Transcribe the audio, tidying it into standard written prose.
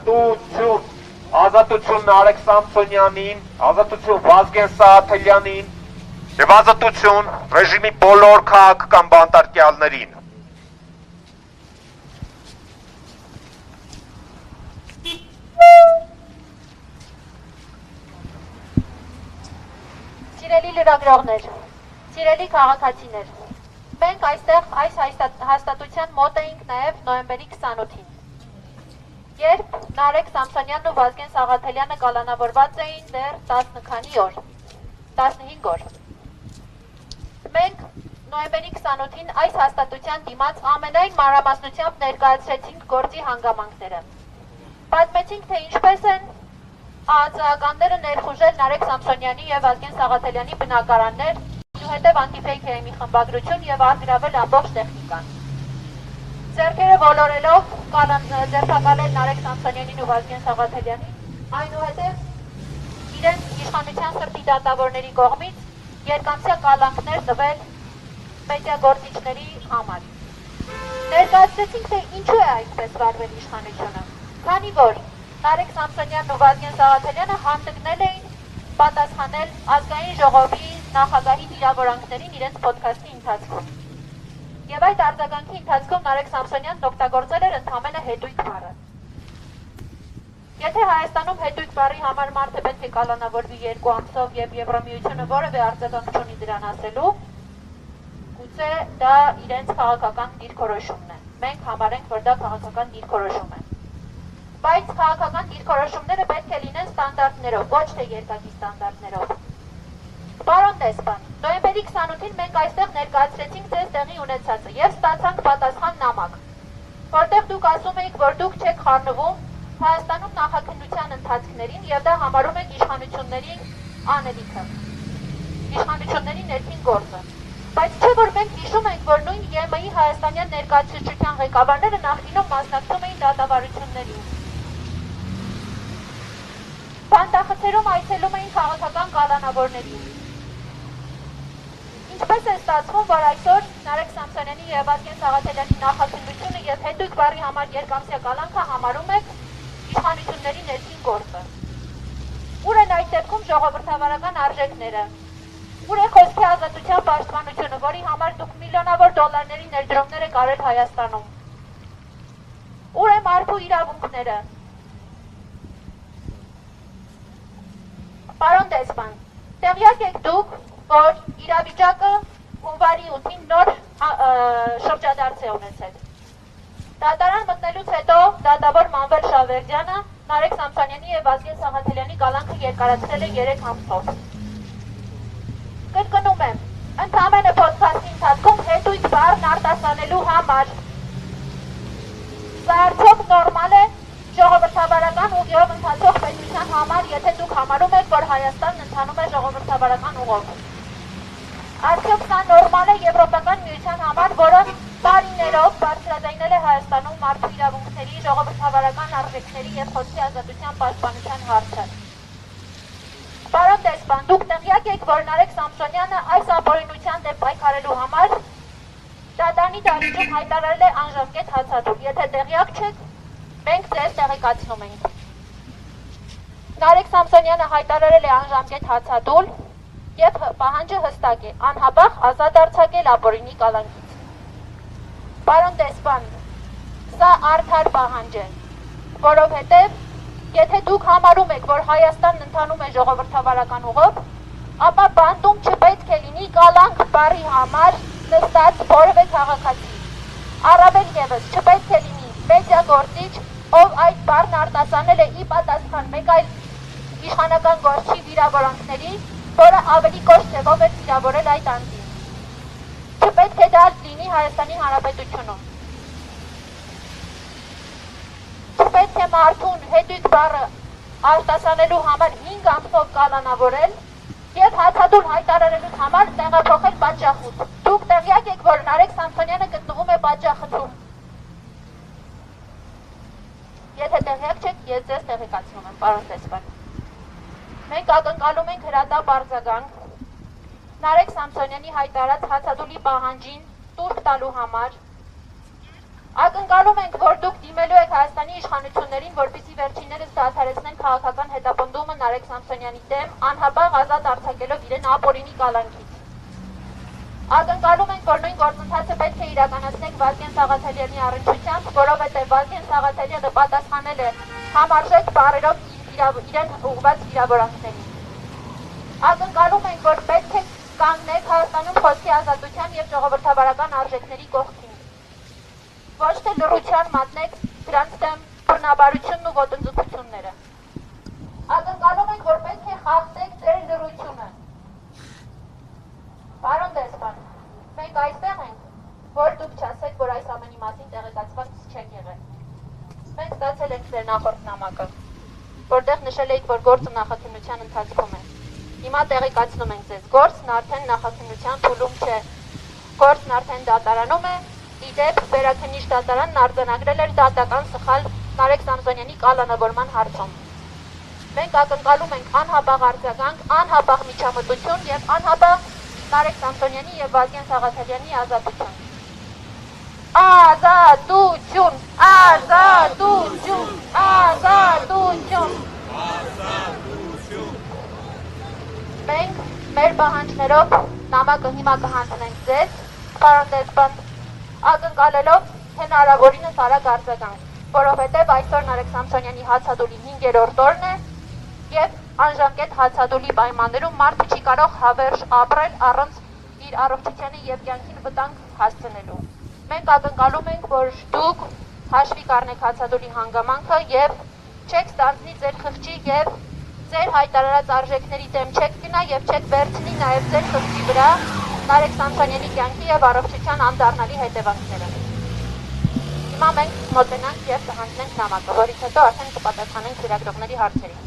Ազատություն, ազատություն Նարեկ Սամսոնյանին, ազատություն Վազգեն Սահաթելյանին եւ ազատություն ռեժիմի բոլոր քաղաքական բանտարկյալներին։ Սիրելի լրագրողներ, սիրելի քաղաքացիներ, մենք այստեղ այս հաստատության մոտ էինք նաև նոյեմբերի 28-ին, երբ Նարեկ Սամսոնյանն ու Վազգեն Սաղաթելյանը կալանավորված էին դեռ 15 օր։ Մենք նոյեմբերի 28-ին այս հաստատության դիմաց ամենայն մանրամասնությամբ ներկայացրեցինք գործի հանգամանքները։ Պատմեցինք, թե ինչպես են ԱԱԾ-ականները ներխուժել Նարեկ Սամսոնյանի եւ Վազգեն Սաղաթելյանի բնակարաններ, այնուհետև անտիֆեյք մի խմբագրություն եւ արգրավել ամբողջ տեխնիկան։ Ձեռքերը ոլորելով ձերբակալել Նարեկ Սամսոնյանին ու Վազգեն Սաղաթելյանին, այնուհետև իրենց իշխանության սրտի դատավորների կողմից երկամսյա կալանքներ տվել մեդիագործիչների համար։ Ներկայացրեցինք, թե ինչու է այսպես վարվել իշխանությունը, քանի որ Նարեկ Սամսոնյանն ու Վազգեն Սաղաթելյանը հանդգնել էին պատասխանել ազգային ժողովի նախագահի վիրավորանքներին իրենց պոդքասթի ընթացքում։ Եվ այդ արձագանքի ընթացքում Նարեկ Սամսոնյանն օգտագործել էր ընդամենը հետույք բառը։ Եթե Հայաստանում հետույք բառի համար մարդը պետք է կալանավորվի 2 ամսով եւ Եվրամիությունը որևէ արձագանք չունի դրան ասելու, գուցե դա իրենց քաղաքական դիրքորոշումն է։ Մենք համարենք, որ դա քաղաքական դիրքորոշում է։ Բայց քաղաքական դիրքորոշումները պետք է լինեն ստանդարտներով, ոչ թե երկակի ստանդարտներով։ Պարոն դեսպան, նոյեմբերի 28-ին մենք այստեղ ներկայացրեցինք ձեզ տեղի ունեցածը եւ ստացանք պատասխան նամակ, որտեղ դուք ասում եք, որ դուք չեք խառնվում Հայաստանում նախաքննության ընթացքներին եւ դա համարում եք իշխանությունների անելիքը, իշխանությունների ներքին գործը։ Բայց չէ՞ որ մենք հիշում ենք, որ նույն ԵՄ-ի հայաստանյան ներկայացուցչության ղեկավարները նախկինում մասնակցում էին դատավարություններին։ Բանտախցերում այցելում էին քաղաքական կալանավորների։ Ինչպես է ստացվում, որ այսօր Նարեկ Սամսոնյանի եւ Վազգեն Սաղաթելյանի նախաքննությունը եւ հետույք բառի համար երկամսյա կալանքը համարում եք իշխանությունների ներքին գործը։ Ուր են այդ դեպքում ժողովրդավարական արժեքները։ Ուր է խոսքի ազատության պաշտպանությունը, որի համար դուք միլիոնավոր դոլարների ներդրումներ եք արել Հայաստանում։ Ուր է մարդու իրավունքները։ Պարոն դեսպան, տեղյակ եք դուք, որ իրավիճակը հունվարի 8-ին նոր շրջադարձ է ունեցել։ Դատարան մտնելուց հետո դատավոր Մանվել Շավերդյանը Նարեկ Սամսոնյանի եւ Վազգեն Սաղաթելյանի կալանքը երկարացրել է 3 ամսով։ Կրկնում եմ, ընդամենը պոդքասթի ընթացքում հետույք բառն արտասանելու համար։ Սա արդյոք նորմալ է ժողովրդավարական ուղիով ընթացող պետության համար, եթե դուք համարում եք, որ Հայաստանն ընթանում է ժողովրդավարական ուղով։ Արդյոք սա նորմալ է Եվրոպական միության համար, որը տարիներով բարձրաձայնել է Հայաստանում մարդու իրավունքների, ժողովրդավարական արժեքների եւ խոսքի ազատության պաշտպանության հարցը։ Պարոն դեսպան, դուք տեղյակ եք, որ Նարեկ Սամսոնյանը այս ապօրինության դեմ պայքարելու համար դատարանի դահլիճում հայտարարել է անժամկետ հացադուլ։ Եթե տեղյակ չեք, մենք ձեզ տեղեկացնում ենք։ Նարեկ Սամսոնյանը հայտարարել է անժամկետ հացադուլ եւ պահանջը հստակ է, անհապաղ ազատ արձակել ապօրինի կալանքից։ Պարոն դեսպան, սա արդար պահանջ է, որովհետեւ եթե դուք համարում եք, որ Հայաստանն ընթանում է ժողովրդավարական ուղով, ապա բանտում չպետք է լինի կալանք բառի համար նստած որևէ քաղաքացի։ Առավել եւս չպետք է լինի մեդիագործիչ, ով այդ բառն արտասանել է ի պատասխան մեկ այլ իշխանական գործչի վիրավորանքների, որը ավելի կոշտ ձևով է վիրավորել այդ անձին։ Չպետք է դա լինի Հայաստանի Հանրապետությունում։ Չպետք է մարդուն հետույք բառը արտասանելու համար 5 ամսով կալանավորել եւ հացադուլ հայտարարելու համար տեղափոխել պատժախոտ։ Դուք տեղյակ եք, որ Նարեկ Սամսոնյանը գտնվում է պատժախոտում։ Եթե տեղյակ չեք, ես ձեզ տեղեկացնում եմ, պարոն դեսպան։ Մենք ակնկալում ենք հրատապ արձագանք Նարեկ Սամսոնյանի հայտարարած հացադուլի պահանջին տուրք տալու համար, Ակնկալում ենք, որ դուք դիմելու եք Հայաստանի իշխանություններին, որպեսզի վերջիններս դադարեցնեն քաղաքական հետապնդումը Նարեկ Սամսոնյանի դեմ, անհապաղ ազատ արձակելով իրեն ապօրինի կալանքից։ Ակնկալում ենք, որ նույն գործընթացը պետք է իրականացնեք Վազգեն Սաղաթելյանի առնչությամբ, որովհետև Վազգեն Սաղաթելյանը պատասխանել է համարժեք բառերով իրեն ուղղված վիրավորանքներին։ Ակնկալում ենք, որ պետք է կանգնեք Հայաստանում խոսքի ազատության և ժողովրդավարական արժեքների կողքին։ Ոչ թե լռության մատնեք դրանց դեմ բռնաբարությունն ու ոտնձգությունները։ Ակնկալում ենք, որ պետք է խախտեք ձեր լռությունը։ Պարոն դեսպան, մենք այստեղ ենք, որ դուք չասեք, որ այս ամենի մասին տեղեկացված չեք եղել։ Մենք ստացել ենք ձեր նախորդ նամակը, որտեղ նշել էիք, որ գործը նախաքննության ընթացքում է։ Հիմա տեղեկացնում ենք ձեզ, գործն արդեն նախաքննության փուլում չէ, գործն արդեն դատարանում է, իդեպ վերաքննիչ դատարանն արձանագրել էր դատական սխալ Նարեկ Սամսոնյանի կալանավորման հարցում։ Մենք ակնկալում ենք անհապաղ արձագանք, անհապաղ միջամտություն և անհապաղ Նարեկ Սամսոնյանի և Վազգեն Սաղաթելյանի ազատություն։ Ազատություն, ազատություն, ազատություն։ Մենք մեր պահանջներով նամակը հիմա կհանձնենք ձեզ, պարոն դեսպան, ակնկալելով հնարավորինս արագ արձագանք, որովհետև այսօր Նարեկ Սամսոնյանի հացադուլի 5-րդ օրն է և անժամկետ հացադուլի պայմաններում մարդը չի կարող հավերժ ապրել առանց իր առողջությանը և կյանքին վտանգ հասցնելու։ Մենք ակնկալում ենք, որ դուք հաշվի կառնեք հացադուլի հանգամանքը և չեք ստանձնի ձեր խղճի և ձեր հայտարարած արժեքների դեմ չեք գնա և չեք վերցնի նաև ձեր խղճի վրա Նարեկ Սամսոնյանի կյանքի և առողջության անդառնալի հետևանքները։ Հիմա մենք մոտենանք և կհանձնենք նամակը, որից հետո արդեն կպատասխանենք լրագրողների հարցերին։